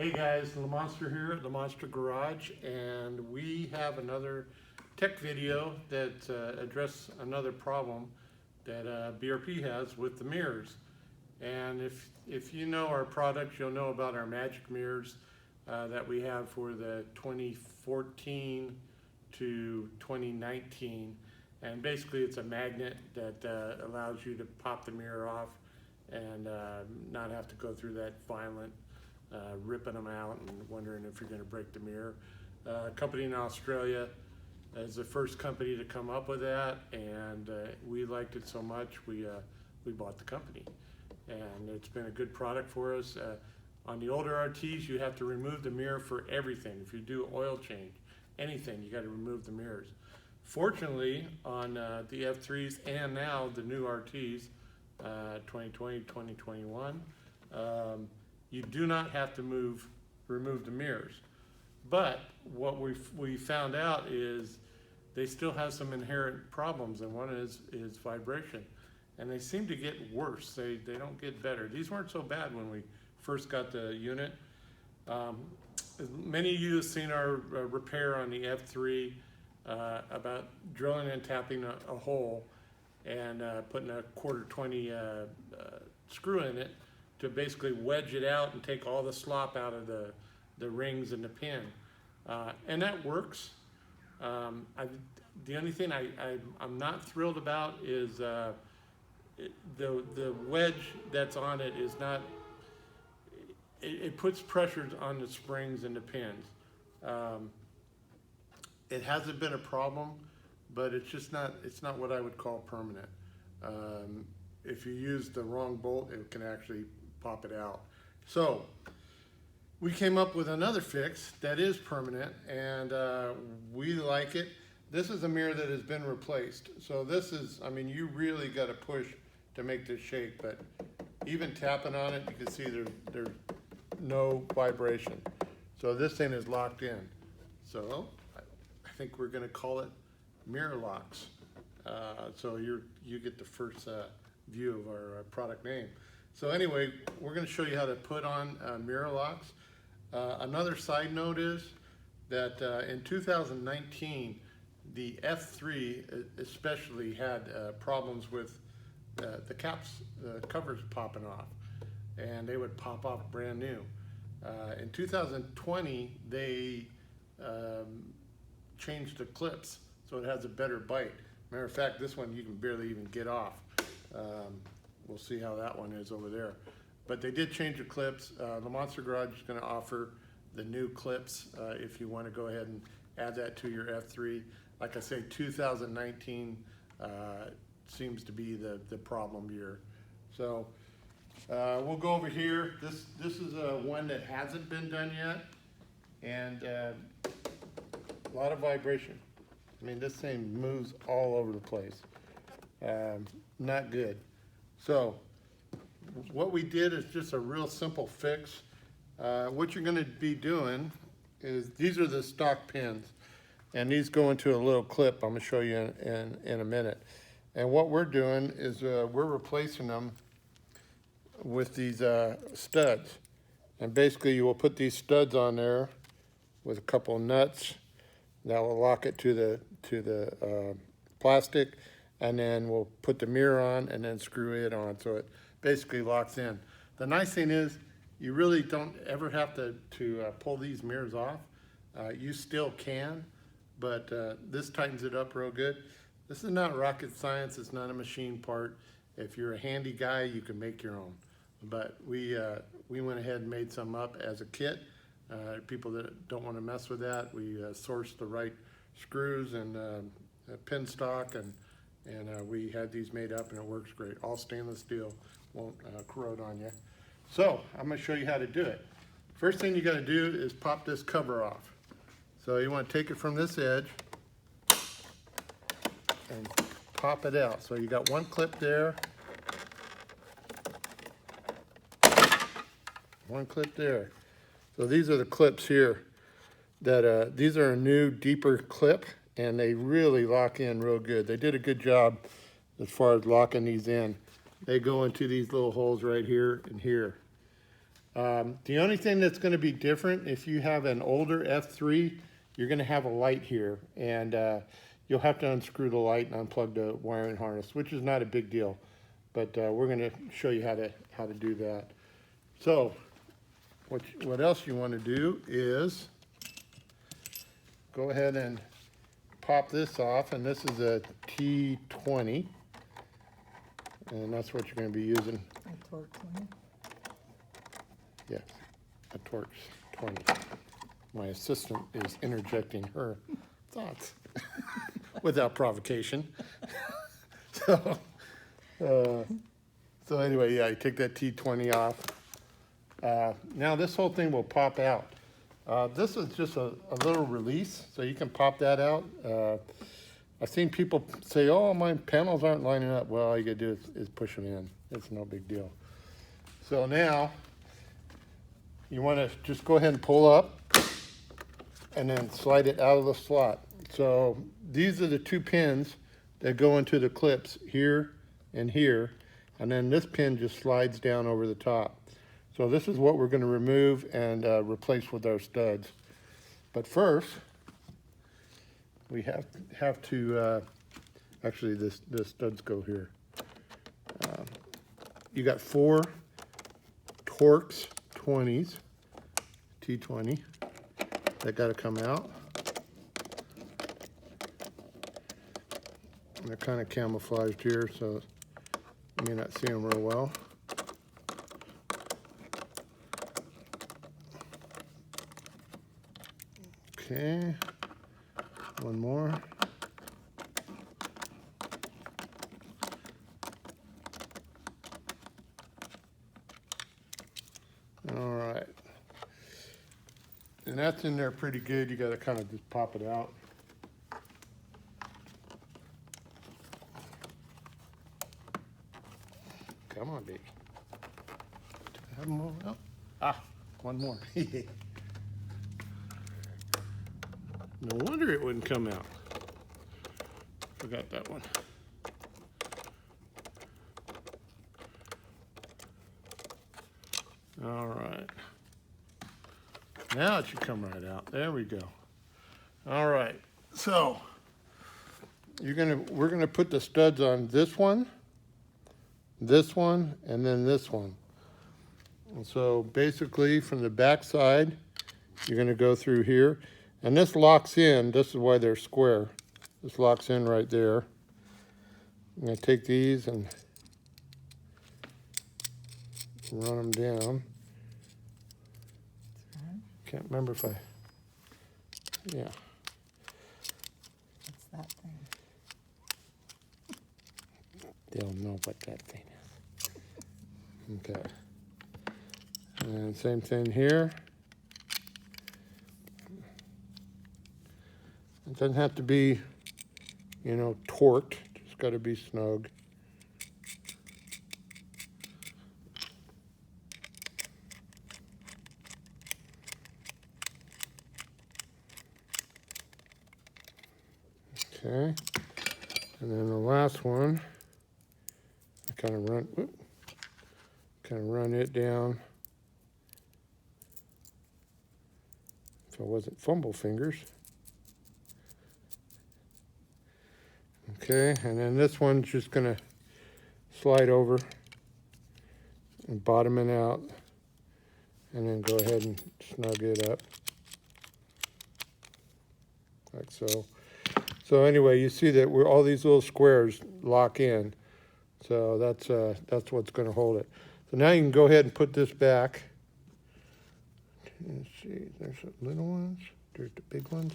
Hey guys, Lamonster here at Lamonster Garage, and we have another tech video that addresses another problem that BRP has with the mirrors. And if you know our products, you'll know about our magic mirrors that we have for the 2014 to 2019. And basically it's a magnet that allows you to pop the mirror off and not have to go through that violent ripping them out and wondering if you're going to break the mirror. A company in Australia is the first company to come up with that, and we liked it so much we bought the company, and it's been a good product for us. On the older RTs, you have to remove the mirror for everything. If you do oil change, anything, you got to remove the mirrors. Fortunately, on the F3s and now the new RTs, 2020, 2021, you do not have to remove the mirrors. But what we found out is they still have some inherent problems, and one is vibration. And they seem to get worse. They don't get better. These weren't so bad when we first got the unit. Many of you have seen our repair on the F3 about drilling and tapping a hole and putting a 1/4-20 screw in it to basically wedge it out and take all the slop out of the rings and the pin. And that works. The only thing I'm not thrilled about is the wedge that's on it is not, it puts pressures on the springs and the pins. It hasn't been a problem, but it's not what I would call permanent. If you use the wrong bolt, it can actually pop it out. So we came up with another fix that is permanent, and we like it. This is a mirror that has been replaced. So this is, I mean, you really got to push to make this shake, but even tapping on it, you can see there's no vibration. So this thing is locked in. So I think we're going to call it Mirror Locks. So you get the first view of our product name. So anyway, we're going to show you how to put on mirror locks. Another side note is that in 2019, the F3 especially had problems with the covers popping off, and they would pop off brand new. In 2020, they changed the clips so it has a better bite. Matter of fact, this one you can barely even get off. We'll see how that one is over there. But they did change the clips. Lamonster Garage is going to offer the new clips if you want to go ahead and add that to your F3. Like I say, 2019 seems to be the problem year. So we'll go over here. This is one that hasn't been done yet, and a lot of vibration. I mean, this thing moves all over the place. Not good. So what we did is just a real simple fix. What you're going to be doing is, these are the stock pins, and these go into a little clip I'm going to show you in a minute. And what we're doing is we're replacing them with these studs. And basically you will put these studs on there with a couple of nuts that will lock it to the plastic, and then we'll put the mirror on and then screw it on so it basically locks in. The nice thing is you really don't ever have to pull these mirrors off. You still can, but this tightens it up real good. This is not rocket science. It's not a machine part. If you're a handy guy, you can make your own. But we went ahead and made some up as a kit. People that don't want to mess with that, we sourced the right screws and pin stock, and we had these made up, and it works great. All stainless steel, won't corrode on you. So I'm going to show you how to do it. First thing you got to do is pop this cover off. So you want to take it from this edge and pop it out. So you got one clip there, one clip there. So these are the clips here that these are a new deeper clip, and they really lock in real good. They did a good job as far as locking these in. They go into these little holes right here and here. The only thing that's going to be different, if you have an older F3, you're going to have a light here, and you'll have to unscrew the light and unplug the wiring harness, which is not a big deal, but we're going to show you how to do that. So what else you want to do is go ahead and pop this off, and this is a T20, and that's what you're going to be using. A torque 20. Yes, a Torx 20. My assistant is interjecting her thoughts without provocation. So anyway, yeah, you take that T20 off. Now this whole thing will pop out. This is just a little release, so you can pop that out. I've seen people say, oh, my panels aren't lining up. Well, all you gotta do is push them in. It's no big deal. So now, you wanna just go ahead and pull up and then slide it out of the slot. So these are the two pins that go into the clips here and here, and then this pin just slides down over the top. So this is what we're going to remove and replace with our studs. But first, we have to actually the studs go here. You got 4 Torx 20s, T20, that got to come out. And they're kind of camouflaged here, so you may not see them real well. Okay, one more. All right. And that's in there pretty good. You got to kind of just pop it out. Come on, baby. Have them all out. Ah, one more. No wonder it wouldn't come out. Forgot that one. All right. Now it should come right out. There we go. All right. So we're gonna put the studs on this one, and then this one. And so basically from the back side, you're gonna go through here. And this locks in, this is why they're square. This locks in right there. I'm gonna take these and run them down. Can't remember if yeah. What's that thing? They'll know what that thing is. Okay. And same thing here. It doesn't have to be, you know, torqued. Just got to be snug. Okay. And then the last one, I kind of run it down. If I wasn't fumble fingers. Okay, and then this one's just gonna slide over and bottom it out, and then go ahead and snug it up, like so. So anyway, you see that all these little squares lock in, so that's what's gonna hold it. So now you can go ahead and put this back. Let's see, there's the little ones, there's the big ones.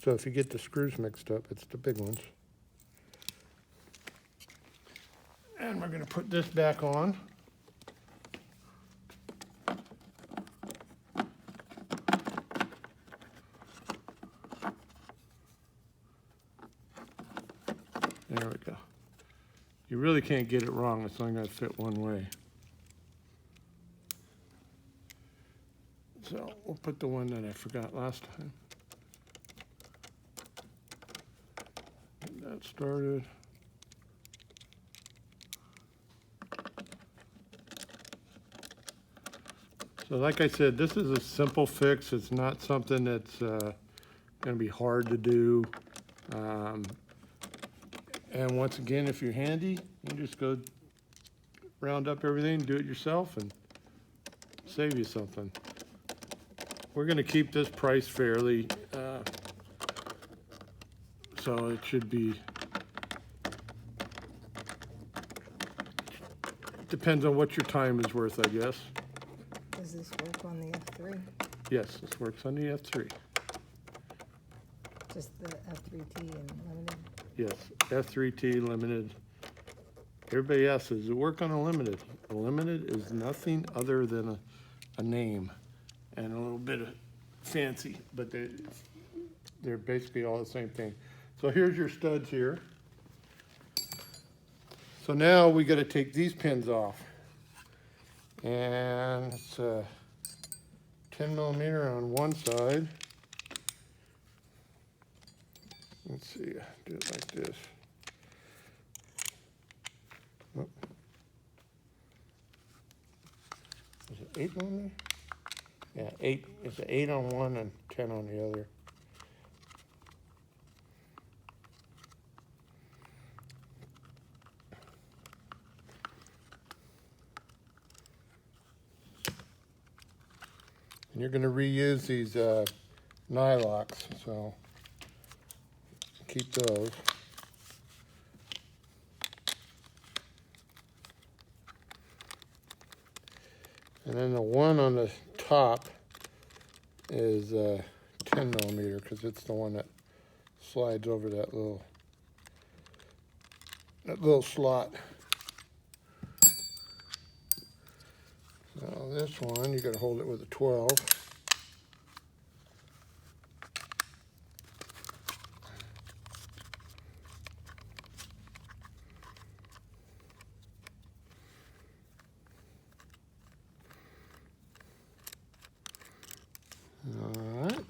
So if you get the screws mixed up, it's the big ones. And we're going to put this back on. There we go. You really can't get it wrong. It's only going to fit one way. So we'll put the one that I forgot last time. Get that started. So like I said, this is a simple fix. It's not something that's going to be hard to do. And once again, if you're handy, you just go round up everything, do it yourself, and save you something. We're going to keep this price fairly, so it should be, depends on what your time is worth, I guess. Does this work on the F3? Yes, this works on the F3. Just the F3T and limited? Yes, F3T limited. Everybody asks, does it work on a limited? A limited is nothing other than a name and a little bit of fancy, but they're basically all the same thing. So here's your studs here. So now we got to take these pins off. And it's 10 millimeter on one side. Let's see, do it like this. Oh. Is it 8 millimeter? Yeah, 8. It's 8 on one and 10 on the other. And you're going to reuse these nylocks, so keep those. And then the one on the top is 10 millimeter because it's the one that slides over that little slot. Now this one, you got to hold it with a 12. All right.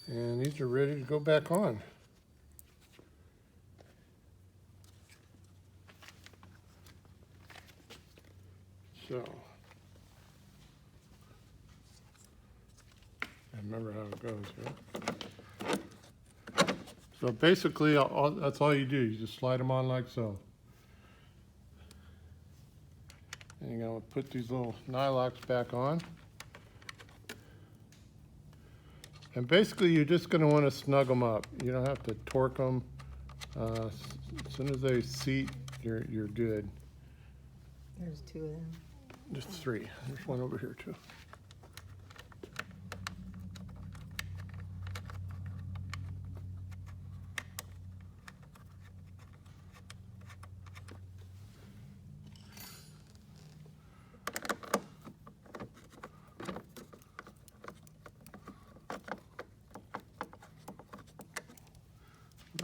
And these are ready to go back on. So, I remember how it goes, right? So basically, that's all you do. You just slide them on like so. And you're going to put these little nylocks back on. And basically, you're just going to want to snug them up. You don't have to torque them. As soon as they seat, you're good. There's 2 of them. Just 3. There's one over here too.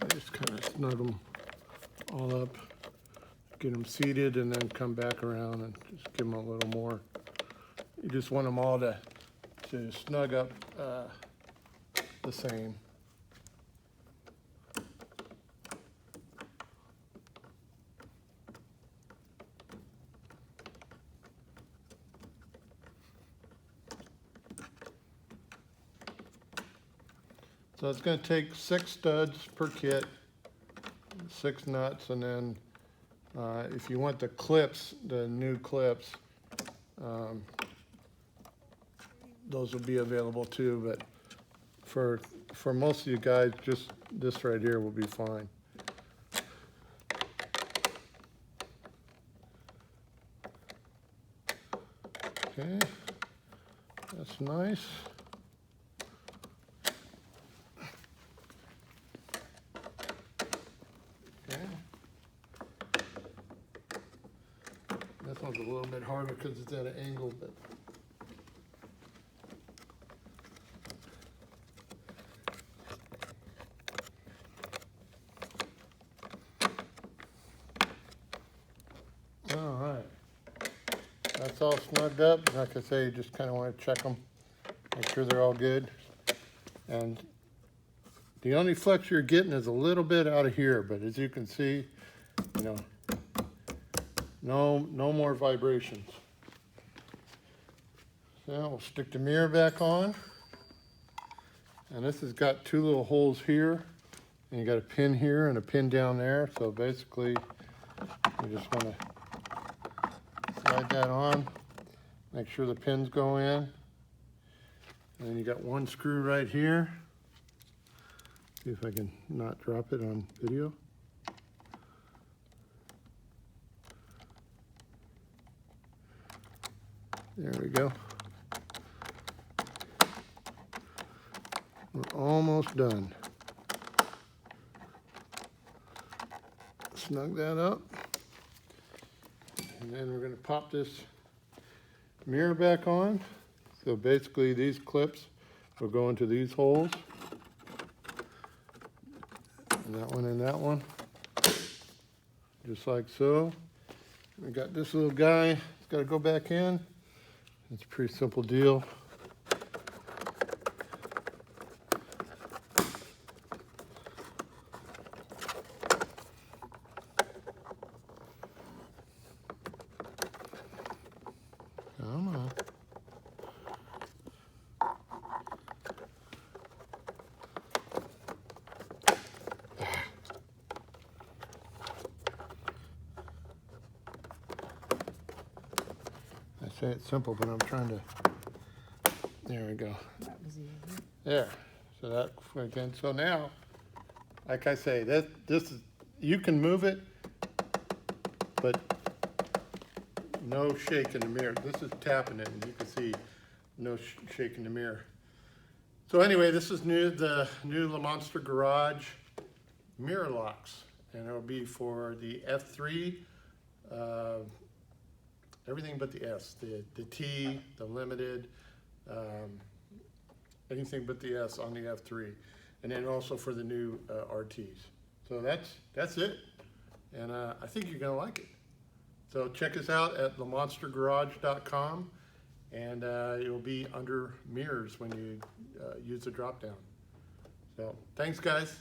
I just kind of snug them all up. Get them seated and then come back around and just give them a little more. You just want them all to snug up the same. So it's going to take 6 studs per kit, 6 nuts, and then if you want the clips, the new clips, those will be available too, but for most of you guys, just this right here will be fine. Okay, that's nice. Okay. This one's a little bit harder because it's at an angle, but all right. That's all snugged up. Like I say, you just kind of want to check them, make sure they're all good. And the only flex you're getting is a little bit out of here, but as you can see, you know, No more vibrations. Now we'll stick the mirror back on. And this has got two little holes here. And you got a pin here and a pin down there. So basically, you just want to slide that on. Make sure the pins go in. And then you got one screw right here. See if I can not drop it on video. There we go. We're almost done. Snug that up. And then we're going to pop this mirror back on. So basically these clips will go into these holes. And that one and that one. Just like so. We got this little guy. It's got to go back in. It's a pretty simple deal. Come on. I say it's simple, but I'm trying to, there we go. That was easy. There, so that, again, so now, like I say, this is, you can move it, but no shake in the mirror. This is tapping it, and you can see no shake in the mirror. So anyway, this is the new Lamonster Garage mirror locks, and it'll be for the F3, everything but the S, the T, the Limited, anything but the S on the F3, and then also for the new RTs. So that's it, and I think you're gonna like it. So check us out at lamonstergarage.com, and it'll be under mirrors when you use the drop down. So thanks, guys.